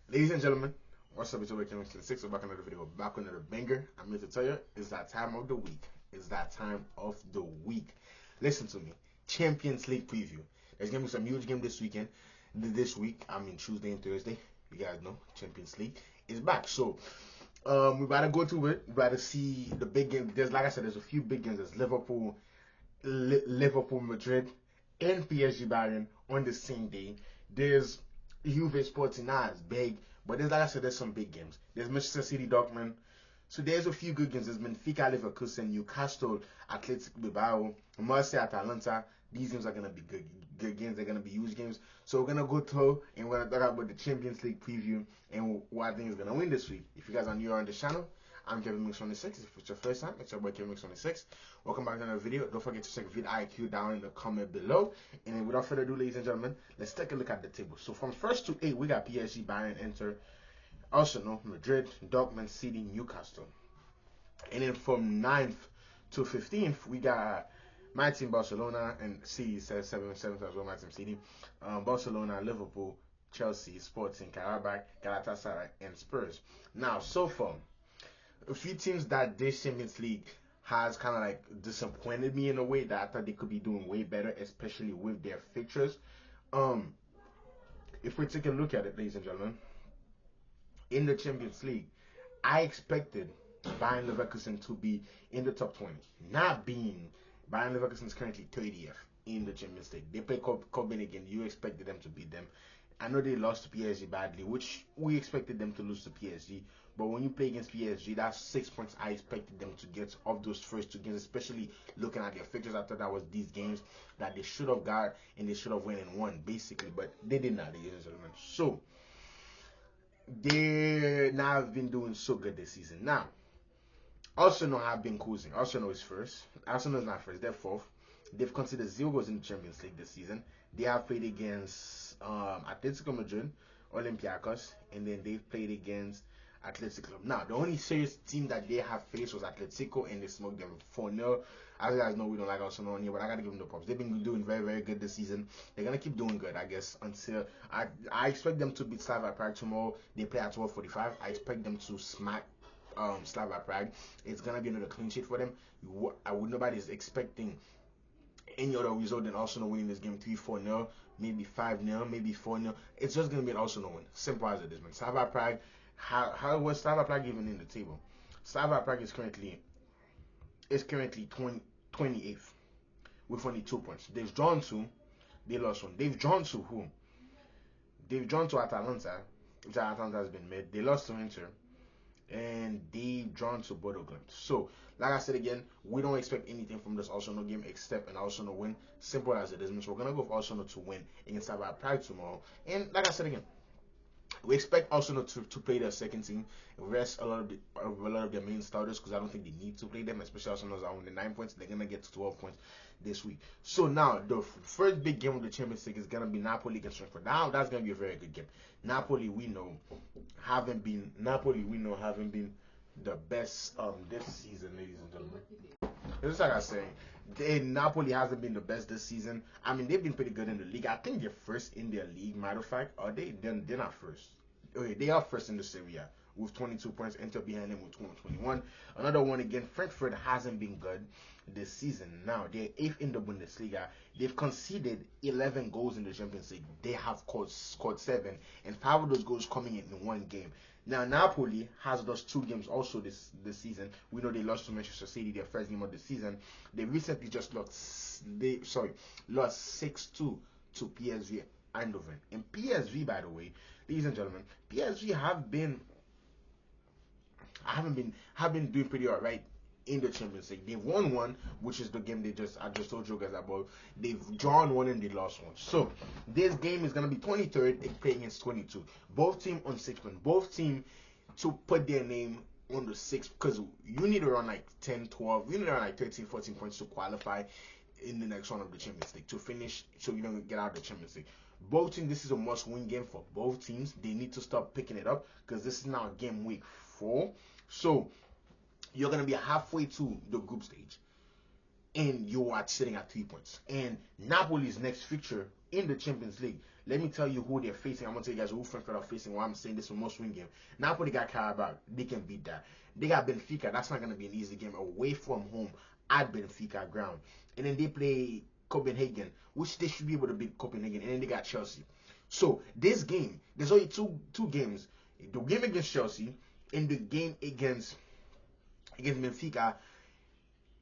Ladies and gentlemen, what's up? It's your boy Ken 6. We're back on another video. Back on another banger. I'm here to tell you, it's that time of the week. It's that time of the week. Listen to me. Champions League preview. There's gonna be some huge game this weekend. This week, I mean Tuesday and Thursday. You guys know Champions League is back. So we gotta go to it. We gotta see the big game. There's, like I said, there's a few big games. There's Liverpool, Madrid, and PSG Bayern on the same day. There's Juve Sporting, nah, it's big, but there's, like I said, there's some big games. There's Manchester City Dortmund. So there's a few good games. There's Benfica Leverkusen, Newcastle, Athletic Bilbao, Marseille Atalanta. These games are gonna be good games. They're gonna be huge games. So we're gonna go through and we're gonna talk about the Champions League preview and who I think is gonna win this week. If you guys are new on the channel, I'm Kevin Mix 26. If it's your first time, it's your boy Kevin Mix 26. Welcome back to another video. Don't forget to check vidIQ down in the comment below. And without further ado, ladies and gentlemen, let's take a look at the table. So from 1st to 8, we got PSG, Bayern, Inter, Arsenal, Madrid, Dortmund, City, Newcastle. And then from 9th to 15th, we got my team Barcelona, and City says 7th as well, my team City. Barcelona, Liverpool, Chelsea, Sporting, Karabakh, Galatasaray, and Spurs. Now, so far, a few teams that this Champions League has kind of like disappointed me in a way that I thought they could be doing way better, especially with their fixtures. If we take a look at it, ladies and gentlemen, in the Champions League, I expected Bayern Leverkusen to be in the top 20. Not being Bayern Leverkusen is currently 30th in the Champions League. They play Copenhagen. You expected them to beat them. I know they lost to PSG badly, which we expected them to lose to PSG. But when you play against PSG, that's 6 points I expected them to get off those first two games, especially looking at their fixtures. I thought that was these games that they should have got and they should have won and won, basically. But they did not, ladies and gentlemen. So, they now have been doing so good this season. Now, Arsenal have been cruising. Arsenal is first. Arsenal is not first. They're fourth. They've considered 0 goals in the Champions League this season. They have played against Atletico Madrid, Olympiacos, and then they've played against Athletic Club. Now, the only serious team that they have faced was Atletico, and they smoked them 4-0. As you guys know, we don't like Arsenal on here, but I gotta give them the props. They've been doing very, very good this season. They're gonna keep doing good, I guess, until I expect them to beat Slavia Prague tomorrow. They play at 12:45. I expect them to smack Slavia Prague. It's gonna be another clean sheet for them. Nobody's expecting any other result than Arsenal winning this game 3-4-0, maybe 5-0, maybe 4-0. It's just gonna be an Arsenal win. Simple as it is, man. Slavia Prague. How was Slavia Prague even in the table? Slavia Prague is currently 28th with only 2 points. They've drawn 2, they lost 1. They've drawn to who? They've drawn to Atalanta, which Atalanta has been made. They lost to Inter, and they've drawn to Bodo Glimt. So, like I said again, we don't expect anything from this Arsenal game except an Arsenal win. Simple as it is. So we're gonna go for Arsenal to win against Slavia Prague tomorrow. And like I said again, we expect Arsenal to play their second team, rest a lot of their main starters, because I don't think they need to play them, especially Arsenal are on the 9 points. They're gonna get to 12 points this week. So now the first big game of the Champions League is gonna be Napoli against Frankfurt. Now that's gonna be a very good game. Napoli we know haven't been the best this season, ladies and gentlemen. It's like I was saying, Napoli hasn't been the best this season. I mean, they've been pretty good in the league. I think they're first in their league. Matter of fact, are they? They're not first. Okay, they are first in the Serie A with 22 points. Inter behind them with 21. Another one again. Frankfurt hasn't been good this season. Now they're 8th in the Bundesliga. They've conceded 11 goals in the Champions League. They have scored 7, and 5 of those goals coming in one game. Now Napoli has lost 2 games also this season. We know they lost to Manchester City, their first game of the season. They recently just lost 6-2 to PSV Eindhoven. And PSV, by the way, ladies and gentlemen, PSV have been doing pretty alright in the Champions League. They've won 1, which is the game I just told you guys about. They've drawn 1 and they lost 1. So this game is gonna be 23rd. They play against 22. Both team on 6 points. Both team to put their name on the 6, because you need around like 10, 12. You need around like 13, 14 points to qualify in the next round of the Champions League to finish, so you don't get out of the Champions League. Both teams, this is a must-win game for both teams. They need to start picking it up, because this is now game week 4. So you're going to be halfway to the group stage, and you are sitting at 3 points. And Napoli's next fixture in the Champions League, Let me tell you who they're facing. I'm gonna tell you guys who Frankfurt are facing. Why I'm saying this is a must-win game. Napoli got Karabakh. They can beat that. They got Benfica. That's not gonna be an easy game away from home at Benfica ground. And then they play Copenhagen, which they should be able to beat Copenhagen. And then they got Chelsea. So this game, there's only two games. The game against Chelsea and the game against Benfica.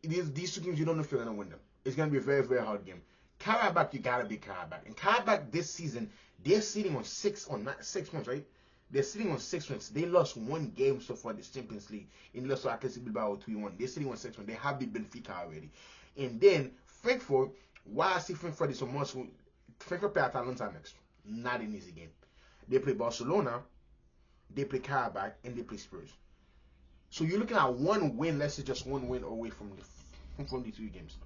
These two games, you don't know if you're gonna win them. It's gonna be a very, very hard game. Karabakh, you gotta beat Karabakh. And Karabakh this season, they're sitting on 6 points, right? They're sitting on 6 points. They lost one game so far this Champions League. And lost to Athletic Bilbao 3-1. They're sitting on 6 points. They have beat Benfica already. And then Frankfurt, why I see Frankfurt is a must win. Frankfurt play Atalanta next. Not an easy game. They play Barcelona, they play Karabakh, and they play Spurs. So you're looking at one win, let's say just one win away from the 3 games.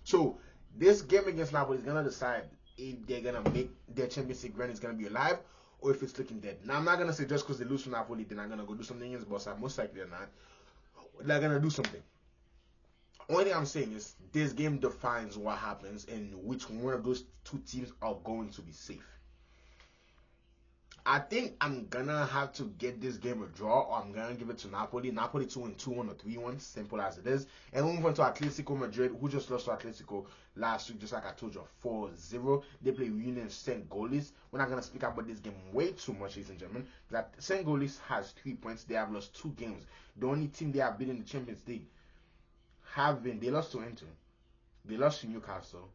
So this game against Napoli is gonna decide if they're gonna make their Champions League run is gonna be alive or if it's looking dead. Now I'm not gonna say just because they lose to Napoli, they're not gonna go do something against Barca. Most likely they're not. They're gonna do something. Only thing I'm saying is this game defines what happens and which one of those two teams are going to be safe. I think I'm gonna have to get this game a draw, or I'm gonna give it to Napoli. Napoli 2-2 or 3-1, simple as it is. And we move on to Atletico Madrid, who just lost to Atletico last week, just like I told you, 4-0. They play Union Saint Golis. We're not gonna speak about this game way too much, ladies and gentlemen. That Saint Golis has 3 points. They have lost 2 games. The only team they have beaten in the Champions League they lost to Inter, they lost to Newcastle.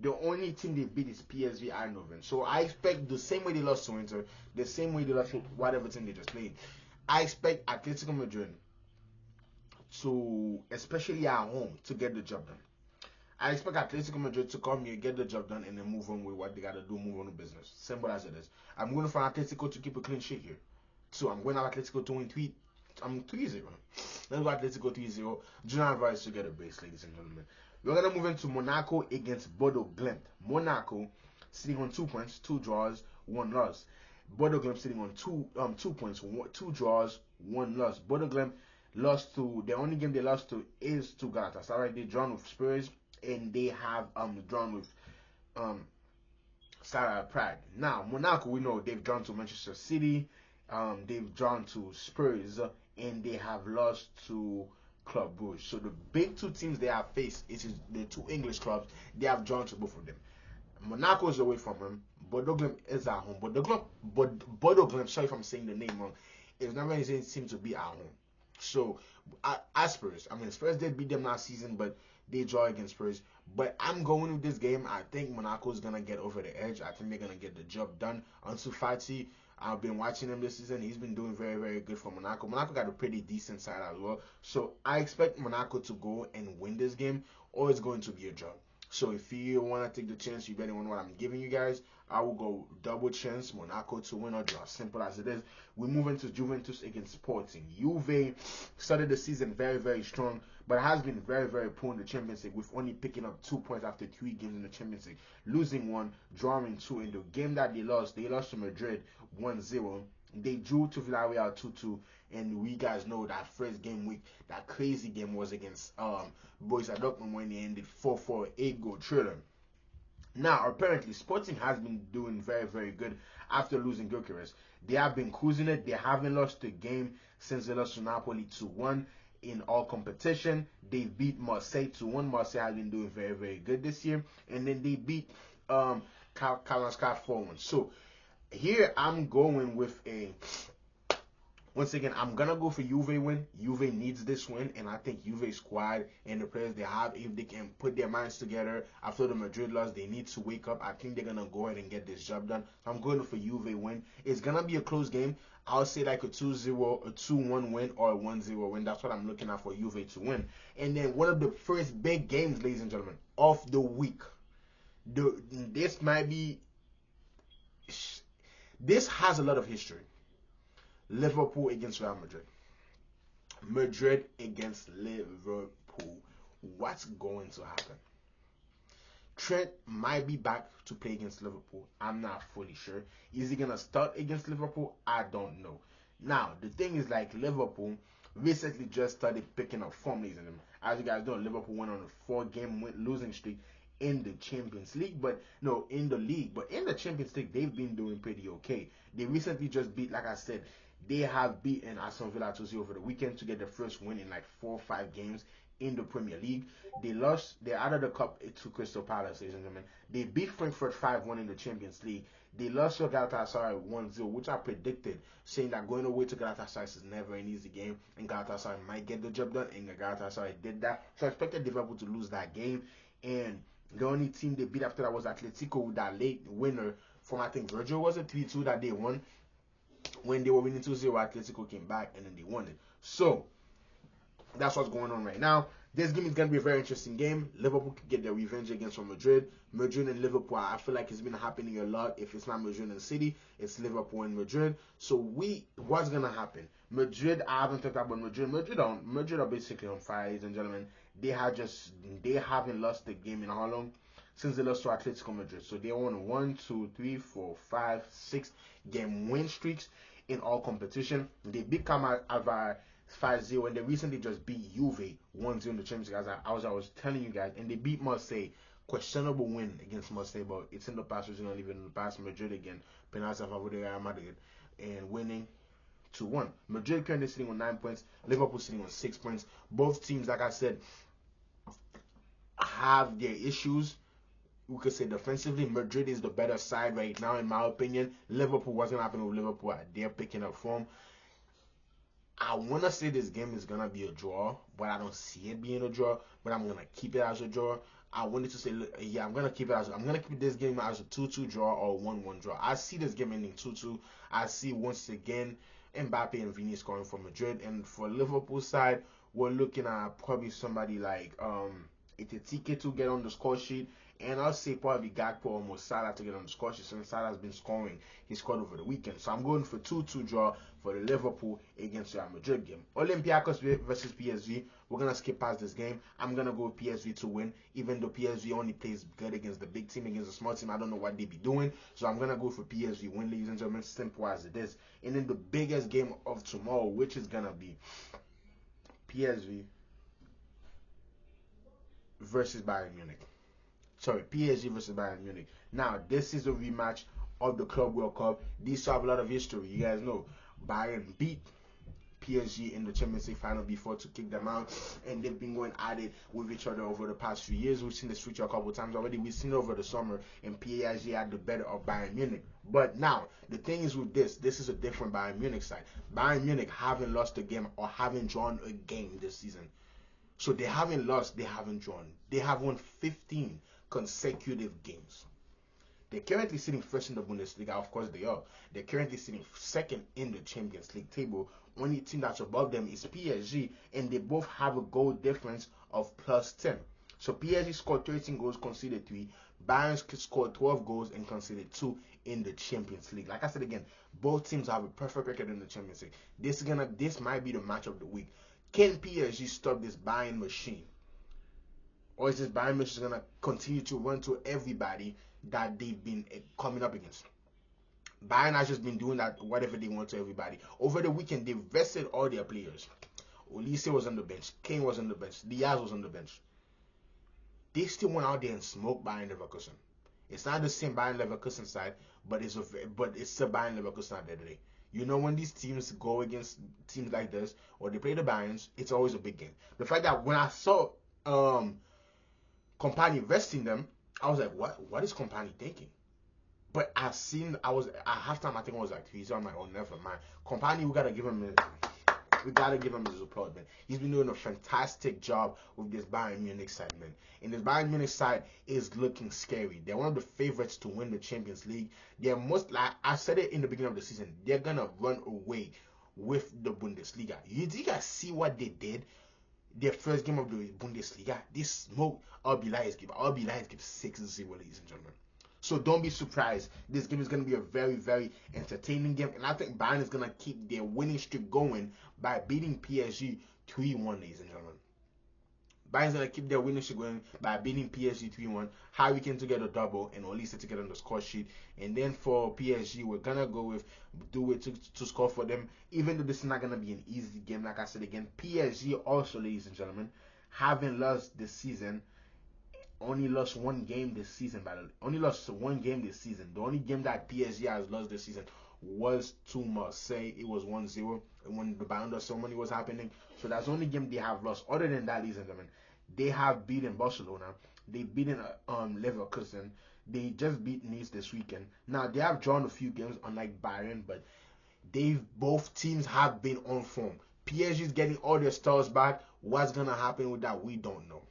The only team they beat is PSV Eindhoven. So I expect the same way they lost to Inter, the same way they lost to whatever team they just played. I expect Atletico Madrid to, especially at home, to get the job done. I expect Atletico Madrid to come here, get the job done, and then move on with what they gotta do, move on to business. Simple as it is. I'm going for Atletico to keep a clean sheet here. So I'm going to have Atletico to win 3-0. Let's go Atletico 3-0. Julian Alvarez to get a brace, ladies and gentlemen. We're going to move into Monaco against Bodo Glimt. Monaco sitting on 2 points, 2 draws, 1 loss. Bodo Glimt sitting on 2 points, 2 draws, 1 loss. Bodo Glimt lost to, the only game they lost to is to Galatasaray. They drawn with Spurs and they have drawn with Slavia Prague. Now, Monaco, we know they've drawn to Manchester City, they've drawn to Spurs, and they have lost to Club Brugge. So the big 2 teams they have faced is the 2 English clubs. They have drawn to both of them. Monaco is away from them. Bodo Glimt is at home. Bodo Glimt, sorry if I'm saying the name wrong, is not really seem to be at home. So as Spurs, Spurs did beat them last season, but they draw against Spurs. But I'm going with this game. I think Monaco is gonna get over the edge. I think they're gonna get the job done. Ansu Fati, I've been watching him this season. He's been doing very, very good for Monaco. Monaco got a pretty decent side as well. So I expect Monaco to go and win this game, or it's going to be a draw. So if you want to take the chance, you betting on what I'm giving you guys, I will go double chance, Monaco to win or draw. Simple as it is. We move into Juventus against Sporting. Juve started the season very, very strong, but has been very, very poor in the Champions League, with only picking up 2 points after 3 games in the Champions League, losing 1, drawing 2. In the game that they lost to Madrid 1-0. They drew to Villarreal 2-2, and we guys know that first game week, that crazy game was against Borussia Dortmund when they ended 4-4, 8-goal thriller. Now, apparently, Sporting has been doing very, very good after losing Gyökeres. They have been cruising it. They haven't lost a game since they lost to Napoli 2-1 in all competition. They beat Marseille 2-1. Marseille has been doing very, very good this year. And then they beat Kalanskar 4-1. So, here I'm going with once again, I'm going to go for Juve win. Juve needs this win, and I think Juve squad and the players they have, if they can put their minds together after the Madrid loss, they need to wake up. I think they're going to go ahead and get this job done. So I'm going for Juve win. It's going to be a close game. I'll say like a 2-0, a 2-1 win, or a 1-0 win. That's what I'm looking at for Juve to win. And then one of the first big games, ladies and gentlemen, of the week. This has a lot of history. Liverpool against Real Madrid. Madrid against Liverpool. What's going to happen? Trent might be back to play against Liverpool. I'm not fully sure. Is he going to start against Liverpool? I don't know. Now, the thing is, like, Liverpool recently just started picking up form, ladies and gentlemen. As you guys know, Liverpool went on a 4-game losing streak, in the Champions League, but no, in the league. But in the Champions League, they've been doing pretty okay. They recently just beat, like I said, they have beaten Aston Villa 2-0 over the weekend to get the first win in like 4 or 5 games in the Premier League. They lost, they're out of the cup to Crystal Palace, ladies and gentlemen. They beat Frankfurt 5-1 in the Champions League. They lost to Galatasaray 1-0, which I predicted, saying that going away to Galatasaray is never an easy game, and Galatasaray might get the job done, and Galatasaray did that. So I expected Liverpool to lose that game, and the only team they beat after that was Atletico with that late winner from, I think, Virgil was it 3-2 that they won. When they were winning 2-0, Atletico came back and then they won it. So that's what's going on right now. This game is going to be a very interesting game. Liverpool could get their revenge against Real Madrid. Madrid and Liverpool, I feel like it's been happening a lot. If it's not Madrid and City, it's Liverpool and Madrid. So what's going to happen? Madrid, I haven't talked about Madrid. Madrid are basically on fire, ladies and gentlemen. They haven't lost the game in how long? Since they lost to Atletico Madrid. So they won 1, 2, 3, 4, 5, 6 game win streaks in all competition. They beat Alvar 5-0, and they recently just beat Juve 1-0 in the Champions League, as I was telling you guys. And they beat Marseille. Questionable win against Marseille, but it's in the past. We're going to leave it in the past. Madrid again, penalty favor de Real Madrid, and winning 2-1. Madrid currently sitting on 9 points. Liverpool sitting on 6 points. Both teams, like I said, have their issues. We could say defensively, Madrid is the better side right now, in my opinion. Liverpool, what's going to happen with Liverpool? They're picking up form. I want to say this game is going to be a draw, but I don't see it being a draw, but I'm going to keep it as a draw. I wanted to say, yeah, I'm going to keep this game as a 2-2 draw or 1-1 draw. I see this game ending 2-2. I see, once again, Mbappe and Vini scoring for Madrid. And for Liverpool side, we're looking at probably somebody like Etitike to get on the score sheet. And I'll say probably Gakpo or Mo Salah to get on the score sheet, since Salah's been scoring. He scored over the weekend. So I'm going for 2-2 draw for the Liverpool against Real Madrid game. Olympiacos versus PSV. We're going to skip past this game. I'm going to go with PSV to win. Even though PSV only plays good against the big team, against the small team, I don't know what they be doing. So I'm going to go for PSV win, ladies and gentlemen. Simple as it is. And then the biggest game of tomorrow, which is going to be PSV versus Bayern Munich. Sorry, PSG versus Bayern Munich. Now, this is a rematch of the Club World Cup. These have a lot of history. You guys know Bayern beat PSG in the Champions League final before to kick them out, and they've been going at it with each other over the past few years. We've seen this feature a couple of times already. We've seen it over the summer, and PSG had the better of Bayern Munich. But now, the thing is with this is a different Bayern Munich side. Bayern Munich haven't lost a game or haven't drawn a game this season. So they haven't lost, they haven't drawn. They have won 15 consecutive games. They're currently sitting first in the Bundesliga. Of course they are. They're currently sitting second in the Champions League table. Only team that's above them is PSG, and they both have a goal difference of +10. So PSG scored 13 goals, conceded 3. Bayern scored 12 goals and conceded 2 in the Champions League. Like I said again, both teams have a perfect record in the Champions League. This might be the match of the week. Can PSG stop this Bayern machine? Or is this Bayern Munich going to continue to run to everybody that they've been coming up against? Bayern has just been doing that, whatever they want to everybody. Over the weekend, they vested all their players. Olise was on the bench. Kane was on the bench. Diaz was on the bench. They still went out there and smoked Bayern Leverkusen. It's not the same Bayern Leverkusen side, but it's the Bayern Leverkusen out there today. You know, when these teams go against teams like this, or they play the Bayerns, it's always a big game. The fact that when I saw Kompany vesting them, I was like, what is Kompany thinking? But at halftime, I think it was like 3, so I'm like, oh, never mind. Kompany, we gotta give him his applause, man. He's been doing a fantastic job with this Bayern Munich side, man. And this Bayern Munich side is looking scary. They're one of the favorites to win the Champions League. They're most, like I said it in the beginning of the season, they're gonna run away with the Bundesliga. You guys see what they did? Their first game of the Bundesliga, they smoked RB Leipzig. RB Leipzig 6-0, ladies and gentlemen. So don't be surprised. This game is going to be a very, very entertaining game. And I think Bayern is going to keep their winning streak going by beating PSG 3-1, ladies and gentlemen. Bayern's going to keep their winning streak going by beating PSG 3-1. Harry Kane to get a double and Olise to get on the score sheet. And then for PSG, we're going to go with Doué to score for them. Even though this is not going to be an easy game, like I said again, PSG also, ladies and gentlemen, haven't lost this season only lost one game this season. Only lost one game this season. The only game that PSG has lost this season was to Marseille. It was 1-0 when the Ballon d'Or ceremony was happening. So that's the only game they have lost. Other than that, ladies and gentlemen, they have beaten Barcelona. They beaten Leverkusen. They just beat Nice this weekend. Now they have drawn a few games, unlike Bayern, but both teams have been on form. PSG is getting all their stars back. What's gonna happen with that? We don't know.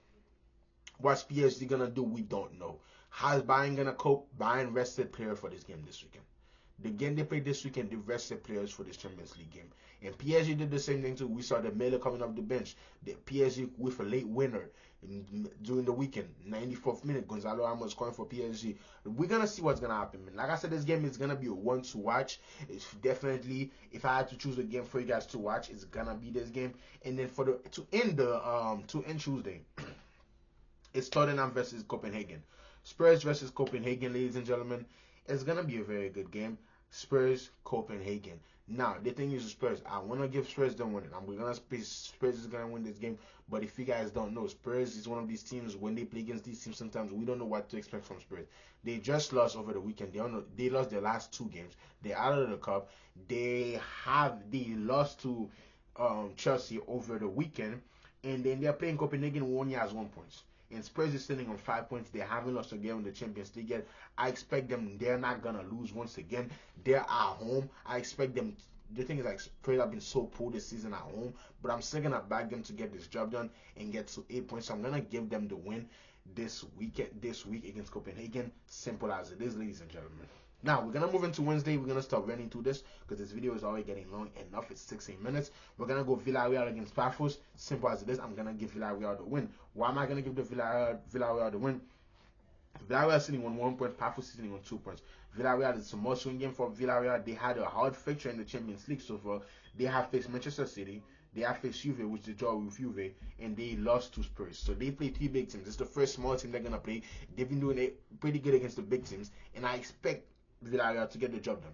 What's PSG gonna do? We don't know. How's Bayern gonna cope? Bayern rested players for this game this weekend. The game they played this weekend, they rested players for this Champions League game. And PSG did the same thing too. We saw the Miller coming off the bench. The PSG with a late winner during the weekend. 94th minute, Gonzalo Ramos scoring for PSG. We're gonna see what's gonna happen, man. Like I said, this game is gonna be a one to watch. It's definitely, if I had to choose a game for you guys to watch, it's gonna be this game. And then to end Tuesday, it's Tottenham versus Copenhagen. Spurs versus Copenhagen, ladies and gentlemen. It's gonna be a very good game. Spurs, Copenhagen. Now, the thing is, Spurs, I want to give Spurs the win. I'm gonna say Spurs is gonna win this game. But if you guys don't know, Spurs is one of these teams. When they play against these teams, sometimes we don't know what to expect from Spurs. They just lost over the weekend. They lost their last two games. They're out of the cup. They lost to Chelsea over the weekend, and then they're playing Copenhagen, who only has 1 point. And Spurs is sitting on 5 points. They haven't lost a game in the Champions League yet. I expect them. They're not gonna lose once again. They're at home. I expect them. The thing is, like, Spurs have been so poor this season at home, but I'm still gonna back them to get this job done and get to 8 points. So I'm gonna give them the win this week against Copenhagen. Simple as it is, ladies and gentlemen. Now, we're going to move into Wednesday. We're going to start running through this because this video is already getting long enough. It's 16 minutes. We're going to go Villarreal against Pafos. Simple as it is. I'm going to give Villarreal the win. Why am I going to give the Villarreal the win? Villarreal is sitting on 1 point. Pafos is sitting on 2 points. Villarreal is a must-win game for Villarreal. They had a hard fixture in the Champions League so far. They have faced Manchester City. They have faced Juve, which they draw with Juve, and they lost to Spurs. So they play three big teams. It's the first small team they're going to play. They've been doing it pretty good against the big teams, and I expect Villarreal to get the job done.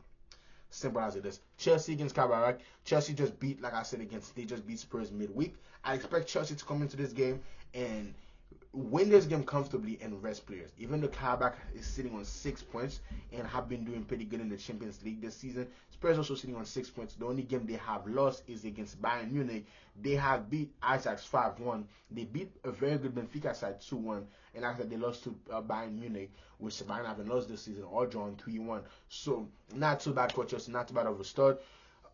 Simple as it is. Chelsea against Cabaret. Chelsea just beat, like I said, they just beat Spurs midweek. I expect Chelsea to come into this game and win this game comfortably and rest players. Even though Kabak is sitting on 6 points and have been doing pretty good in the Champions League this season, Spurs also sitting on 6 points. The only game they have lost is against Bayern Munich. They have beat Ajax 5-1. They beat a very good Benfica side 2-1. And after they lost to Bayern Munich, which Bayern haven't lost this season, all drawn 3-1. So not too bad for Chelsea, not too bad of a start.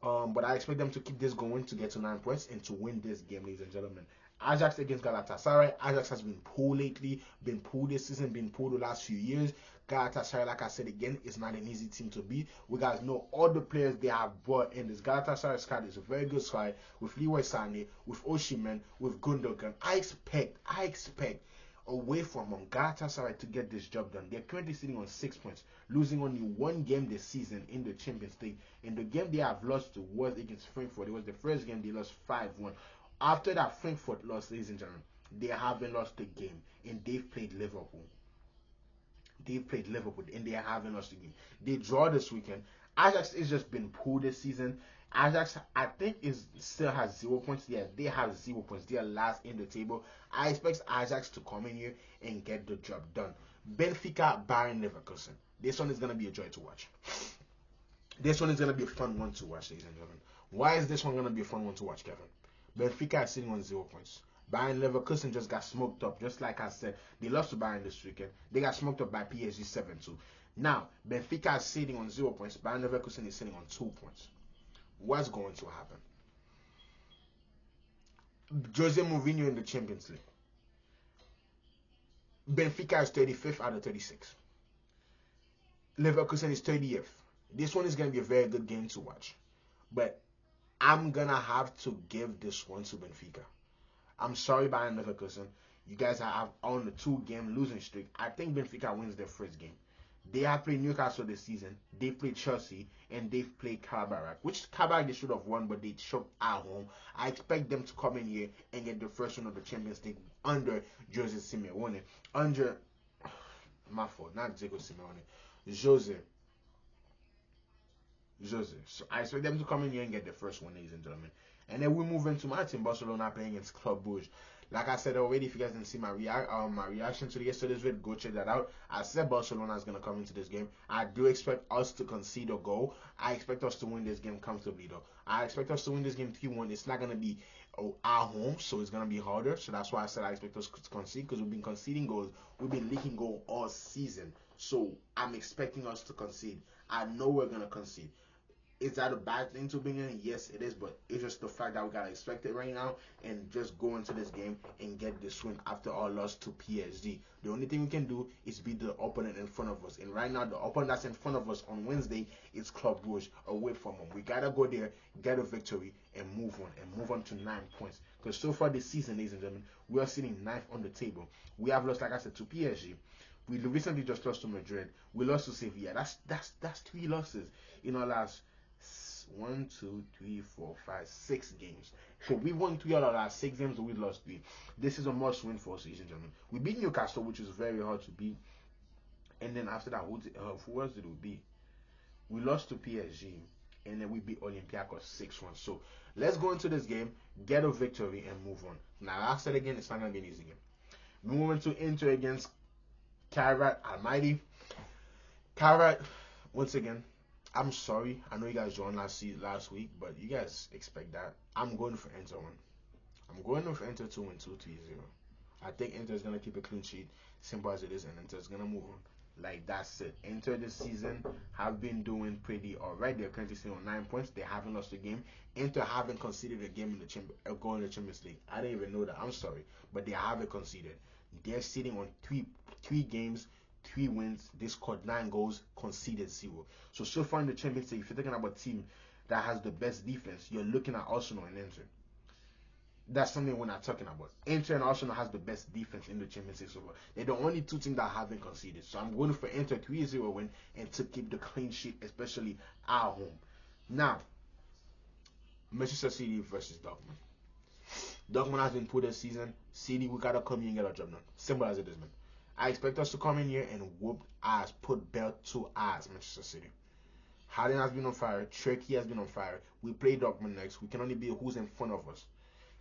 But I expect them to keep this going to get to 9 points and to win this game, ladies and gentlemen. Ajax against Galatasaray. Ajax has been poor lately, been poor this season, been poor the last few years. Galatasaray, like I said again, is not an easy team to beat. We guys know all the players they have brought in. This Galatasaray squad is a very good squad with Leroy Sané, with Osimhen, with Gundogan. I expect away from Galatasaray to get this job done. They're currently sitting on 6 points, losing only one game this season in the Champions League. And the game they have lost to was against Frankfurt. It was the first game they lost 5-1. After that Frankfurt loss, ladies and gentlemen, they haven't lost the game, and they've played Liverpool. And they haven't lost the game. They draw this weekend. Ajax has just been poor this season. Ajax, I think, still has 0 points. Yeah, they have 0 points. They are last in the table. I expect Ajax to come in here and get the job done. Benfica, Bayern Leverkusen. This one is going to be a joy to watch. This one is going to be a fun one to watch, ladies and gentlemen. Why is this one going to be a fun one to watch, Kevin? Benfica is sitting on 0 points. Bayern Leverkusen just got smoked up. Just like I said, they lost to Bayern this weekend. They got smoked up by PSG 7-2. Now, Benfica is sitting on 0 points. Bayern Leverkusen is sitting on 2 points. What's going to happen? Jose Mourinho in the Champions League. Benfica is 35th out of 36. Leverkusen is 30th. This one is going to be a very good game to watch. But I'm going to have to give this one to Benfica. I'm sorry, Bayern Leverkusen. You guys are on a 2-game losing streak. I think Benfica wins their first game. They have played Newcastle this season. They played Chelsea, and they've played Karabakh, which Karabakh they should have won, but they choked at home. I expect them to come in here and get the first one of the Champions League under Jose Simeone. My fault, not Diego Simeone. Jose. So I expect them to come in here and get the first one, ladies and gentlemen. And then we move into my team, Barcelona, playing against Club Brugge. Like I said already, if you guys didn't see my reaction to yesterday's video, go check that out. I said Barcelona is gonna come into this game. I do expect us to concede a goal. I expect us to win this game comfortably though. I expect us to win this game 3-1. It's not gonna be our home, so it's gonna be harder. So that's why I said I expect us to concede, because we've been conceding goals. We've been leaking goals all season. So I'm expecting us to concede. I know we're gonna concede. Is that a bad thing to bring in? Yes, it is, but it's just the fact that we gotta expect it right now and just go into this game and get this win after our loss to PSG. The only thing we can do is beat the opponent in front of us, and right now the opponent that's in front of us on Wednesday is Club Brugge, away from them. We gotta go there, get a victory, and move on to 9 points. Because so far this season, ladies and gentlemen, we are sitting ninth on the table. We have lost, like I said, to PSG. We recently just lost to Madrid. We lost to Sevilla. That's 3 losses in our last 6 games. So we won 3 out of our 6 games, and we lost 3. This is a must win for us, ladies and gentlemen. We beat Newcastle, which is very hard to beat. And then after that, who else did we beat? We lost to PSG, and then we beat Olympiacos 6-1. So let's go into this game, get a victory, and move on. Now, I said again, it's not going to be an easy game. Moving to Inter against Kairat Almighty. Kairat, once again, I'm sorry. I know you guys joined last week, but you guys expect that. I'm going for Inter 1. I'm going for Inter 2 and 2-3-0. I think Inter is going to keep a clean sheet, simple as it is, and Inter is going to move on. Like, that's it. Inter this season have been doing pretty alright. They're currently sitting on 9 points. They haven't lost a game. Inter haven't conceded a game in the goal in the Champions League. I didn't even know that. I'm sorry, but they haven't conceded. They're sitting on three games, 3 wins. They scored 9 goals, conceded 0. So far in the Champions League, if you're thinking about a team that has the best defense, you're looking at Arsenal and Inter. That's something we're not talking about. Inter and Arsenal has the best defense in the Champions League so far. They're the only 2 teams that haven't conceded. So I'm going for Inter 3-0 win and to keep the clean sheet, especially at home. Now, Manchester City versus Dortmund. Dortmund has been poor this season. City, we gotta come here and get our job done. Simple as it is, man. I expect us to come in here and whoop ass, put belt to ass, Manchester City. Harden has been on fire. Turkey has been on fire. We play Dortmund next. We can only be who's in front of us.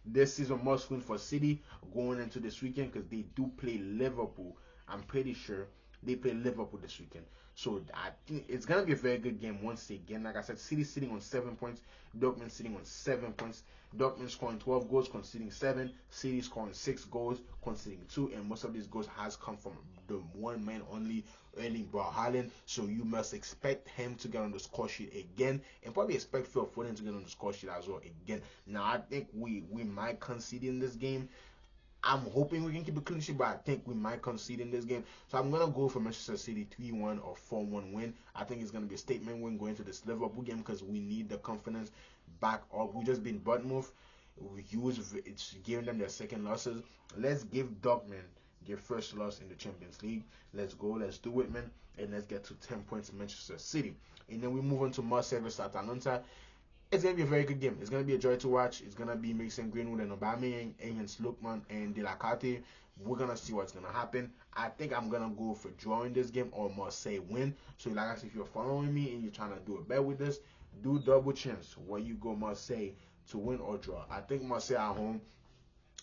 This is a must win for City going into this weekend, because they do play Liverpool. I'm pretty sure they play Liverpool this weekend. So I think it's going to be a very good game once again. Like I said, City sitting on 7 points. Dortmund sitting on 7 points. Dortmund scoring 12 goals, conceding 7. City scoring 6 goals, conceding 2. And most of these goals has come from the one man only, Erling Braut Haaland. So you must expect him to get on the score sheet again, and probably expect Phil Foden to get on the score sheet as well again. Now I think we might concede in this game. I'm hoping we can keep a clean sheet, but I think we might concede in this game. So I'm going to go for Manchester City 3-1 or 4-1 win. I think it's going to be a statement win going to this Liverpool game, because we need the confidence back up. We just been butt moved. It's giving them their second losses. Let's give Dortmund their first loss in the Champions League. Let's go. Let's do it, man. And let's get to 10 points in Manchester City. And then we move on to Marseille versus Atalanta. It's going to be a very good game. It's going to be a joy to watch. It's going to be Mason Greenwood and Aubameyang against Lookman and De La Carte. We're going to see what's going to happen. I think I'm going to go for drawing this game or Marseille win. So like I said, if you're following me and you're trying to do a bet with this, do double chance when you go Marseille to win or draw. I think Marseille at home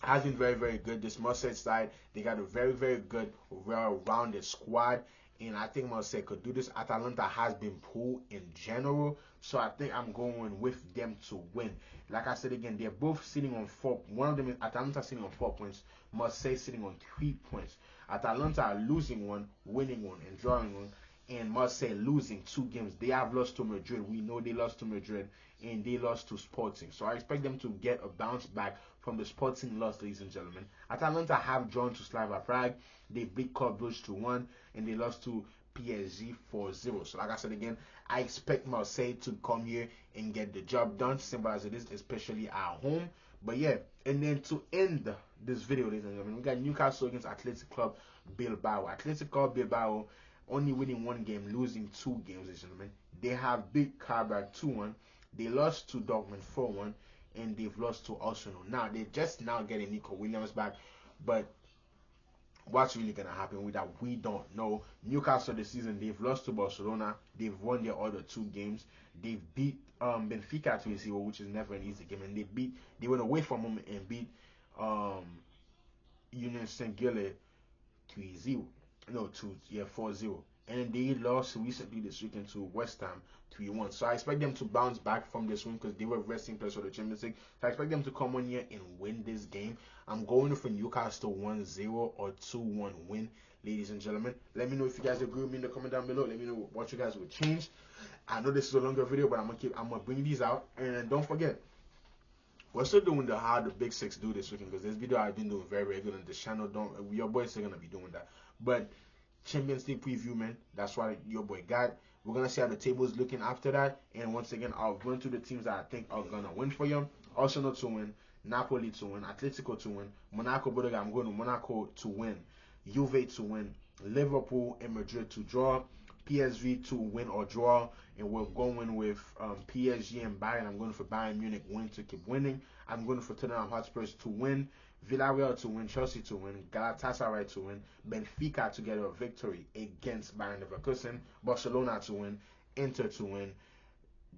has been very, very good. This Marseille side, they got a very, very good, well-rounded squad. And I think Marseille could do this. Atalanta has been poor in general, so I think I'm going with them to win. Like I said again, they're both sitting on 4. One of them is Atalanta sitting on 4 points, Marseille sitting on 3 points. Atalanta are losing 1, winning 1, and drawing 1. And Marseille losing 2 games. They have lost to Madrid. We know they lost to Madrid, and they lost to Sporting. So I expect them to get a bounce back from the Sporting loss, ladies and gentlemen. Atalanta have drawn to Slavia Prague. They beat Club Brugge 2-1, and they lost to PSG 4-0. So like I said again, I expect Marseille to come here and get the job done, simple as it is, especially at home. But yeah, and then to end this video, ladies and gentlemen, we got Newcastle against Athletic Club Bilbao. Athletic Club Bilbao only winning 1 game, losing 2 games, ladies and gentlemen. They have beat Karabakh 2-1. They lost to Dortmund 4-1, and they've lost to Arsenal. Now they're just now getting Nico Williams back, but what's really gonna happen with that, we don't know. Newcastle this season, they've lost to Barcelona. They've won their other 2 games. They've beat Benfica 2-0, which is never an easy game, and they went away from them and beat Union Saint-Gilles 3-0. No, 4-0. And they lost recently this weekend to West Ham 3-1. So I expect them to bounce back from this win because they were resting players for the Champions League. So I expect them to come on here and win this game. I'm going for Newcastle 1-0 or 2-1 win, ladies and gentlemen. Let me know if you guys agree with me in the comment down below. Let me know what you guys would change. I know this is a longer video, but I'm gonna bring these out. And don't forget, we're still doing how the Big Six do this weekend because this video I've been doing very, very good on this channel. Your boy's still gonna be doing that. But Champions League preview, man, that's what your boy got. We're gonna see how the table is looking after that. And once again, I'll run through the teams that I think are gonna win for you. Arsenal to win, Napoli to win, Atletico to win, Monaco, Bordeaux, I'm going to Monaco to win, Juve to win, Liverpool and Madrid to draw, PSV to win or draw, and we're going with PSG and Bayern. I'm going for Bayern Munich win to keep winning. I'm going for Tottenham Hotspurs to win, Villarreal to win, Chelsea to win, Galatasaray to win, Benfica to get a victory against Bayern Leverkusen, Barcelona to win, Inter to win,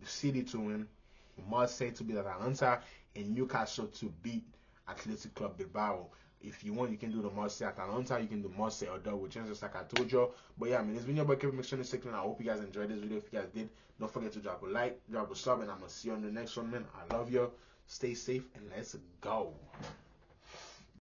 City to win, Marseille to beat Atalanta, and Newcastle to beat Athletic Club Bilbao. If you want, you can do the Marseille Atalanta, you can do Marseille or double chances like I told you. But yeah, man, this video about Kevin McShane and I hope you guys enjoyed this video. If you guys did, don't forget to drop a like, drop a sub, and I'm gonna see you on the next one, man. I love you. Stay safe and let's go.